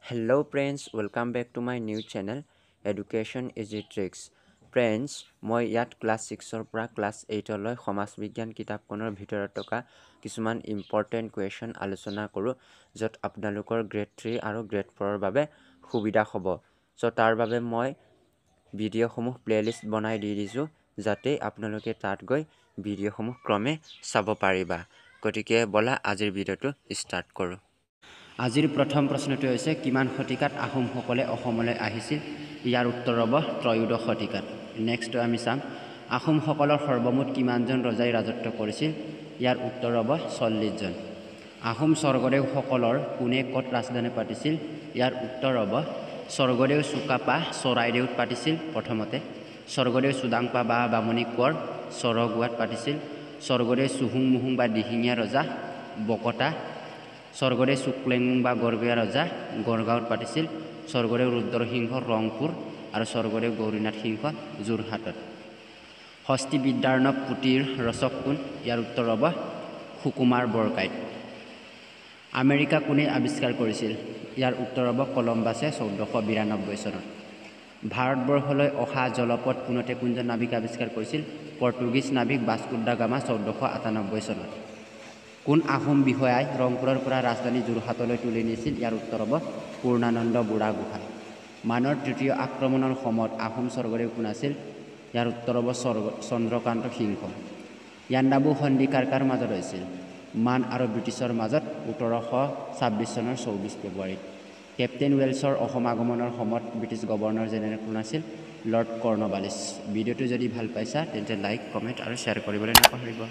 Hello friends, welcome back to my new channel Education Easy Tricks. Friends, মই ইয়াত class 6 পৰা class 8 লৈ সমাজ বিজ্ঞান কিতাপখনৰ ভিতৰত থকা কিছুমান ইম্পৰ্টেণ্ট কুৱেশ্যন আলোচনা কৰোঁ য'ত আপোনালোকৰ গ্ৰেড 3 আৰু গ্ৰেড 4 ৰ বাবে সুবিধা হ'ব। সো তাৰ বাবে মই ভিডিঅ'সমূহ প্লেলিষ্ট বনাই দি দিছোঁ যাতে আপোনালোকে তাত গৈ ভিডিঅ'সমূহ ক্ৰমে চাব পাৰিবা। গতিকে বলা আজিৰ ভিডিঅ'টো ষ্টাৰ্ট কৰোঁ। আজিৰ প্ৰথম প্ৰশ্নটো হৈছে কিমান শতিকাত আহোমসকলে অসমলৈ আহিছিল? ইয়াৰ উত্তৰ হ'ব ত্ৰয়োদশ শতিকাত। নেক্সটটো আমি চাম আহোমসকলৰ সৰ্বমুঠ কিমানজন ৰজাই ৰাজত্ব কৰিছিল? ইয়াৰ উত্তৰ হ'ব 40 জন। আহোম স্বৰ্গদেউসকলৰ কোনে ক'ত ৰাজধানী পাতিছিল? ইয়াৰ উত্তৰ হ'ব স্বৰ্গদেউ চুকাফা চৰাইদেউত পাতিছিল প্ৰথমতে, স্বৰ্গদেউ চুডাংফা বা বামুণী কোঁৱৰ চৰগুৱাত পাতিছিল, স্বৰ্গদেউ চুহুংমুহুং বা দিহিঙীয়া ৰজা বকতা, স্বৰ্গদেউ শুক্লেংমুং বা গড়গড়ীয়া ৰজা গড়গাঁৱত পাতিছিল, স্বৰ্গদেউ ৰুদ্ৰসিংহ ৰংপুৰ আৰু স্বৰ্গদেউ গৌৰীনাথ সিংহ যোৰহাটত। হস্তি বিদ্যাৰ্ণৱ পুথিৰ ৰচক কোন? ইয়াৰ উত্তৰ হ'ব সুকুমাৰ বৰকাইত। আমেৰিকা কোনে আৱিষ্কাৰ কৰিছিল? ইয়াৰ উত্তৰ হ'ব কলম্বাছে 1492 চনত। ভাৰতবৰ্ষলৈ অহা জলপথ পোনতে কোনজন নাবিক আৱিষ্কাৰ কৰিছিল? পৰ্তুগীজ নাবিক ভাস্কো দা গামা 1498 চনত। কোন আহোম বিষয়াই ৰংপুৰৰ পৰা ৰাজধানী যোৰহাটলৈ তুলি নিছিল? ইয়াৰ উত্তৰ হ'ব পূৰ্ণানন্দ বুঢ়াগোহাঁই। মানৰ তৃতীয় আক্ৰমণৰ সময়ত আহোম স্বৰ্গদেউ কোন আছিল? ইয়াৰ উত্তৰ হ'ব চন্দ্ৰকান্ত সিংহ। ইয়াণ্ডাবু সন্ধি কাৰ কাৰ মাজত হৈছিল? মান আৰু ব্ৰিটিছৰ মাজত 1826 চনৰ 24 ফেব্ৰুৱাৰীত। কেপ্টেইন ৱেলছৰ অসম আগমনৰ সময়ত ব্ৰিটিছ গভৰ্ণৰ জেনেৰেল কোন আছিল? Lord Cornwallis. ভিডিঅ'টো যদি ভাল পাইছা তেন্তে লাইক, কমেণ্ট আৰু শ্বেয়াৰ কৰিবলৈ নাপাহৰিব।